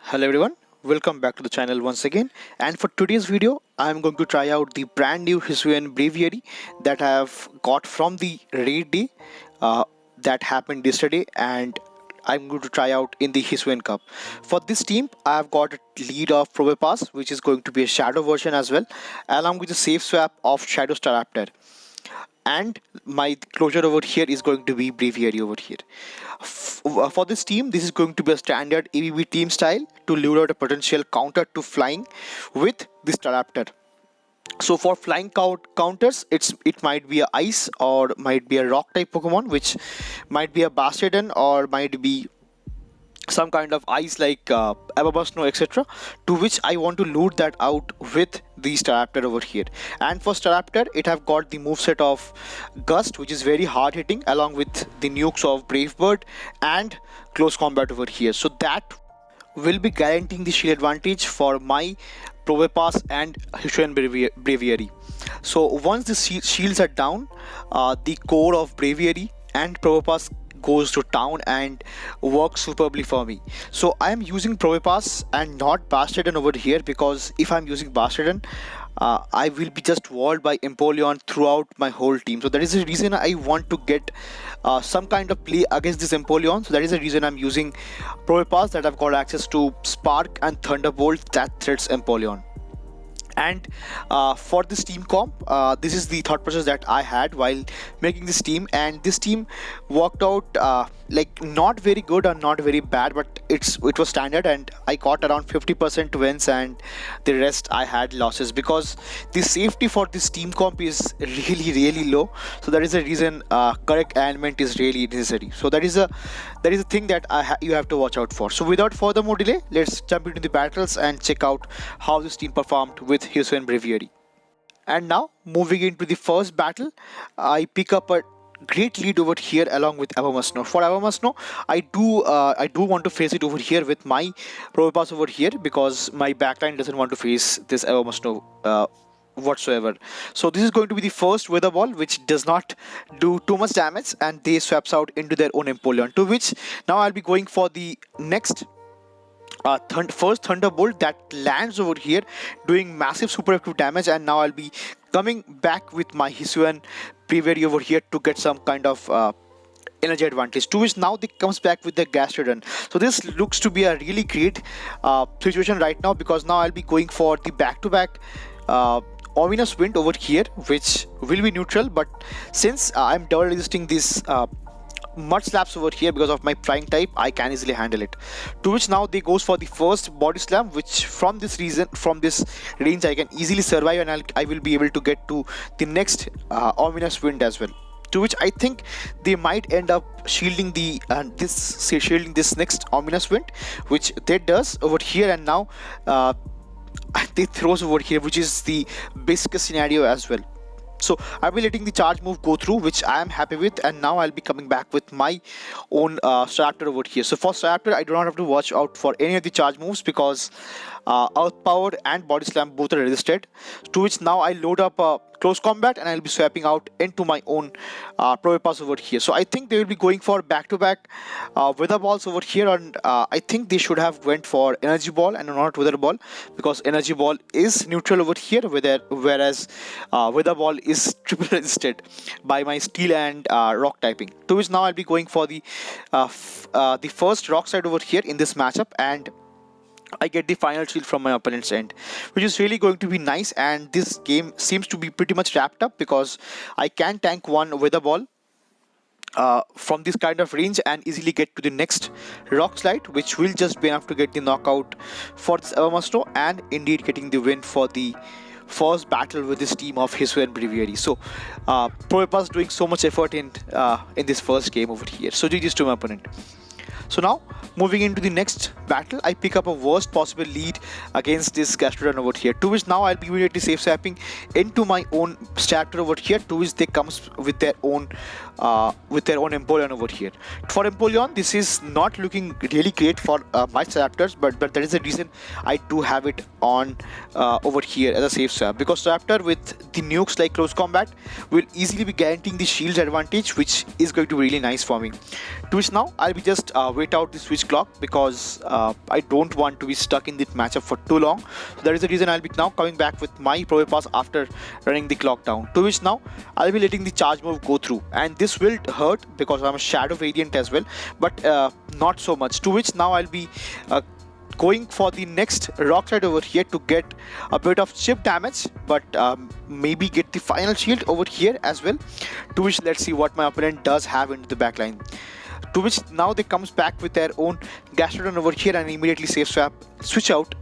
Hello everyone, welcome back to the channel once again, and for today's video I am going to try out the brand new Hisuian Braviary that I have got from the raid day that happened yesterday, and I'm going to try out in the Hisuian Cup. For this team I have got a lead of Probopass, which is going to be a shadow version as well, along with a safe swap of Shadow Staraptor. And my closure over here is going to be Braviary over here. For this team, this is going to be a standard ABB team style to lure out a potential counter to flying with this Staraptor. So for flying counters, it might be a ice or might be a rock type Pokemon, which might be a Bastiodon or might be some kind of ice like Abomasnow, etc., to which I want to loot that out with the Staraptor over here. And for Staraptor, it have got the moveset of Gust, which is very hard hitting, along with the nukes of Brave Bird and close combat over here. So that will be guaranteeing the shield advantage for my Probopass and Hisuian Braviary. So once the shields are down, the core of Braviary and Probopass goes to town and works superbly for me. So I am using Probopass and not Bastiodon over here, because if I'm using Bastiodon, I will be just walled by Empoleon throughout my whole team. So that is the reason I want to get some kind of play against this Empoleon. So that is the reason I'm using Probopass, that I've got access to Spark and Thunderbolt that threats Empoleon. And for this team comp, this is the thought process that I had while making this team, and this team worked out like not very good or not very bad, but it was standard, and I got around 50% wins and the rest I had losses, because the safety for this team comp is really low. So that is the reason correct alignment is really necessary. So that is a thing that you have to watch out for. So without further more delay, let's jump into the battles and check out how this team performed with Hisuian Braviary. And now moving into the first battle, I pick up a great lead over here along with Abomasnow. For Abomasnow, I do want to face it over here with my Probopass over here, because my backline doesn't want to face this Abomasnow whatsoever. So this is going to be the first Weather Ball, which does not do too much damage, and they swaps out into their own Empoleon, to which now I'll be going for the next first Thunderbolt that lands over here, doing massive super effective damage. And now I'll be coming back with my Hisuian Braviary over here to get some kind of energy advantage, to which now they comes back with the Gastrodon. So this looks to be a really great situation right now, because now I'll be going for the back-to-back Ominous Wind over here, which will be neutral, but since I'm double resisting this mud slaps over here because of my flying type, I can easily handle it. To which now they goes for the first body slam, which from this range I can easily survive, and I will be able to get to the next Ominous Wind as well. To which I think they might end up shielding this next Ominous Wind, which they does over here, and now they throws over here, which is the basic scenario as well. So I'll be letting the charge move go through, which I am happy with, and now I'll be coming back with my own Staraptor over here. So for Staraptor, I do not have to watch out for any of the charge moves, because Earth Powered and Body Slam both are resisted. To which now I load up close combat, and I'll be swapping out into my own Probopass over here. So I think they will be going for back-to-back Weather Balls over here, and I think they should have went for Energy Ball and not Weather Ball, because Energy Ball is neutral over here, whereas Weather Ball is triple resisted by my Steel and Rock typing. To which now I'll be going for the first Rock side over here in this matchup, and I get the final shield from my opponent's end, which is really going to be nice. And this game seems to be pretty much wrapped up, because I can tank one Weather Ball from this kind of range and easily get to the next Rock Slide, which will just be enough to get the knockout for this Abomasnow, and indeed getting the win for the first battle with this team of Hisuian Braviary. So Probopass doing so much effort in this first game over here. So GG's to my opponent. So now moving into the next battle, I pick up a worst possible lead against this Gastrodon over here, to which now I'll be immediately safe swapping into my own Staraptor over here, to which they comes with their own Empoleon over here. For Empoleon, this is not looking really great for my Staraptors, but that is the reason I do have it on over here as a safe swap, because Staraptor with the nukes like close combat will easily be guaranteeing the shield advantage, which is going to be really nice for me. To which now I'll be just wait out the switch clock because I don't want to be stuck in this matchup for too long. So that is the reason I'll be now coming back with my Probopass after running the clock down. To which now I'll be letting the charge move go through, and this will hurt because I'm a shadow variant as well, but not so much. To which now I'll be going for the next rock slide over here to get a bit of chip damage, but maybe get the final shield over here as well. To which let's see what my opponent does have into the backline. To which now they comes back with their own Gastrodon over here and immediately switch out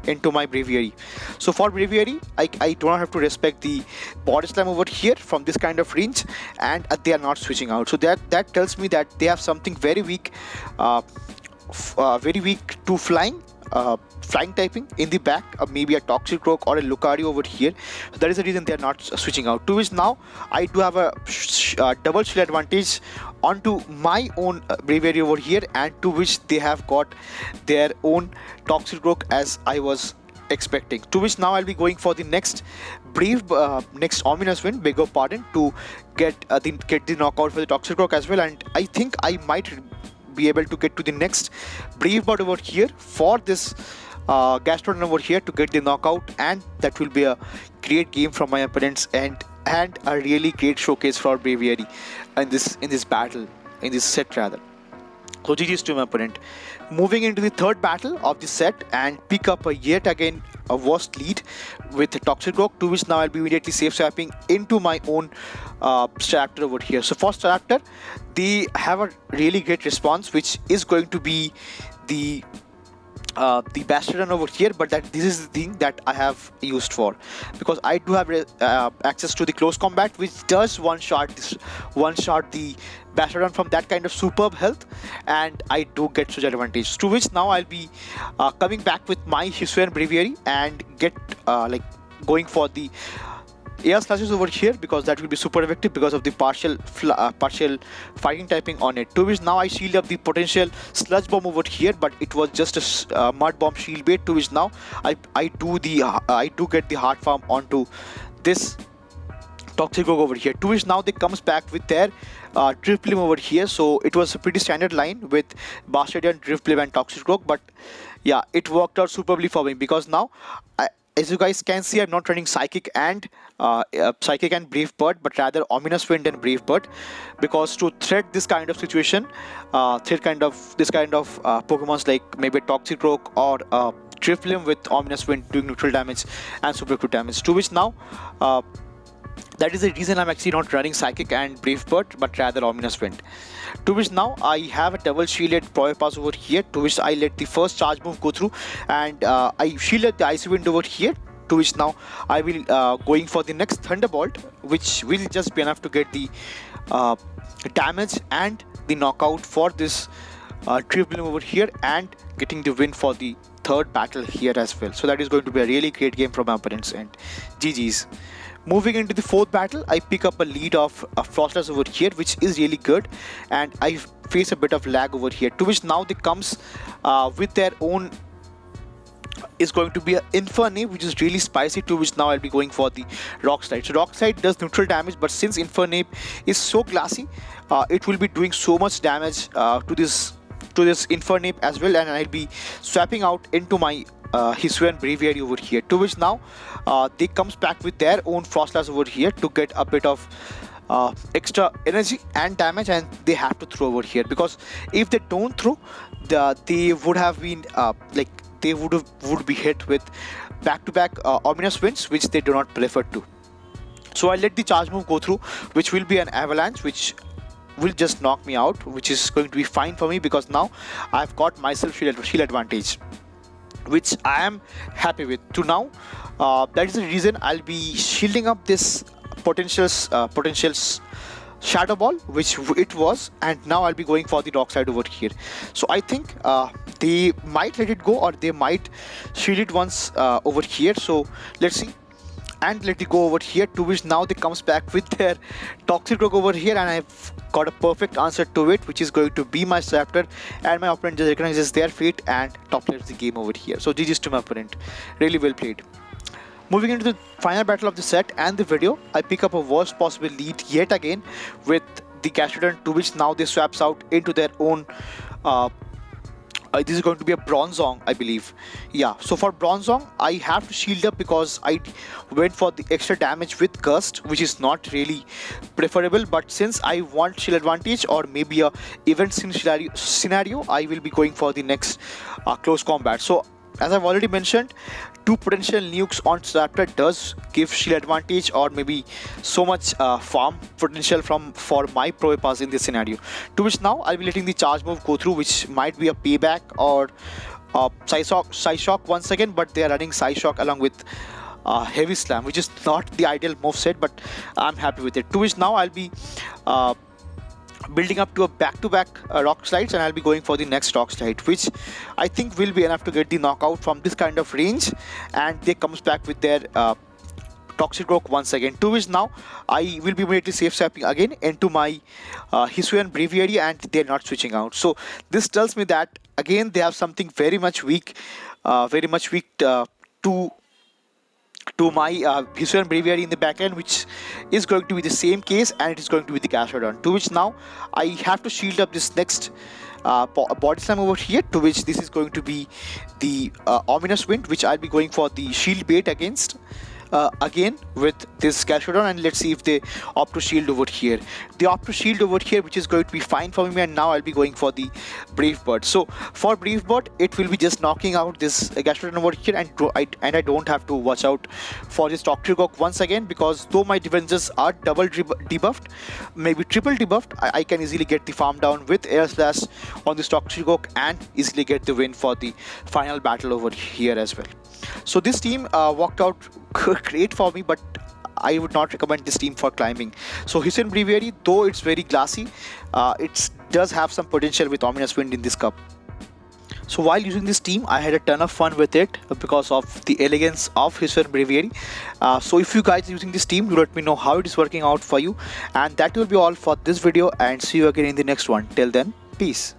into my Braviary. So for Braviary, I do not have to respect the body slam over here from this kind of range, and they are not switching out. So that tells me that they have something very weak to flying typing in the back, maybe a Toxicroak or a Lucario over here. So that is the reason they are not switching out. To which now I do have a double shield advantage onto my own Braviary over here, and to which they have got their own Toxicroak as I was expecting. To which now I'll be going for the next next Ominous Wind, beg your pardon, to get the knockout for the Toxicroak as well. And I think I might be able to get to the next Brave Bird over here for this Gastrodon over here to get the knockout, and that will be a great game from my opponents and a really great showcase for Braviary in this battle, in this set rather. So GG's to my opponent. Moving into the third battle of the set and pick up yet again a worst lead with the Toxicroak, to which now I'll be immediately safe swapping into my own Staraptor over here. So for Staraptor, they have a really great response, which is going to be the Bastiodon over here, but this is the thing that I have used for, because I do have access to the close combat, which does one shot the Bastiodon from that kind of superb health, and I do get such advantage. To which now I'll be coming back with my Hisuian Braviary and get going for the air slashes over here, because that will be super effective because of the partial fighting typing on it. To which now I shield up the potential sludge bomb over here, but it was just a mud bomb shield bait. To which now I do get the hard farm onto this Toxicroak over here. To which now they comes back with their Drifblim over here. So it was a pretty standard line with Bastiodon, Drifblim and Toxicroak, but yeah, it worked out superbly for me, because now as you guys can see, I'm not running Psychic and Brave Bird, but rather Ominous Wind and Brave Bird, because to threat this kind of situation, this kind of Pokemons like maybe Toxicroak or Drifblim with Ominous Wind doing neutral damage and super crit damage. To which now that is the reason I'm actually not running Psychic and Brave Bird, but rather Ominous Wind. To which now I have a double shielded Probopass over here, to which I let the first charge move go through, and I shielded the Icy Wind over here. To which now I will going for the next Thunderbolt, which will just be enough to get the damage and the knockout for this Drifblim over here, and getting the win for the third battle here as well. So that is going to be a really great game from my opponent's end. GG's. Moving into the fourth battle, I pick up a lead of Froslass over here, which is really good, and I face a bit of lag over here. To which now they comes with their own, is going to be an Infernape, which is really spicy. To which now I'll be going for the Rock Slide. So Rock Slide does neutral damage, but since Infernape is so glassy, it will be doing so much damage to this Infernape as well, and I'll be swapping out into my Hisuian Braviary over here. To which now they comes back with their own Froslass over here to get a bit of extra energy and damage, and they have to throw over here, because if they don't throw, they would have been they would be hit with back-to-back Ominous Winds, which they do not prefer to. So I let the charge move go through, which will be an Avalanche, which will just knock me out, which is going to be fine for me, because now I've got myself shield advantage, which I am happy with. To now, that is the reason I'll be shielding up this potential Shadow Ball, which it was, and now I'll be going for the Rock Slide over here. So I think they might let it go, or they might shield it once over here. So let's see, and let it go over here. To which now they comes back with their Toxicroak over here, and I've got a perfect answer to it, which is going to be my Staraptor, and my opponent just recognizes their fate and top lanes the game over here. So GG's to my opponent, really well played. Moving into the final battle of the set and the video, I pick up a worst possible lead yet again with the Gastrodon, to which now they swaps out into their own Uh, this is going to be a Bronzong, I believe. Yeah, so for Bronzong, I have to shield up because I went for the extra damage with Gust, which is not really preferable. But since I want shield advantage or maybe a event scenario, I will be going for the next close combat. So as I've already mentioned, 2 potential nukes on Staraptor does give shield advantage or maybe so much farm potential for my Probopass in this scenario. To which now I'll be letting the charge move go through, which might be a payback or Psyshock once again, but they are running Psyshock along with Heavy Slam, which is not the ideal move set, but I'm happy with it. To which now I'll be building up to a back-to-back rock slides, and I'll be going for the next rock slide, which I think will be enough to get the knockout from this kind of range, and they comes back with their Toxicroak once again. To which now I will be immediately safe swapping again into my Hisuian Braviary, and they're not switching out. So this tells me that again they have something very much weak to my Hisuian Braviary in the back end, which is going to be the same case, and it is going to be the Gastrodon. To which now I have to shield up this next body slam over here, to which this is going to be the Ominous Wind, which I'll be going for the shield bait against. Again with this Gastrodon, and let's see if they opt to shield over here. They opt to shield over here, which is going to be fine for me, and now I'll be going for the Brave Bird. So for Brave Bird, it will be just knocking out this Gastrodon over here, and I don't have to watch out for this Toxicroak once again, because though my defenses are double debuffed, maybe triple debuffed, I can easily get the farm down with Air Slash on this Toxicroak and easily get the win for the final battle over here as well. So this team worked out great for me, but I would not recommend this team for climbing. So Hisuian Braviary, though it's very glassy, it does have some potential with Ominous Wind in this cup. So while using this team, I had a ton of fun with it because of the elegance of Hisuian Braviary. So if you guys are using this team, do let me know how it is working out for you. And that will be all for this video, and see you again in the next one. Till then, peace.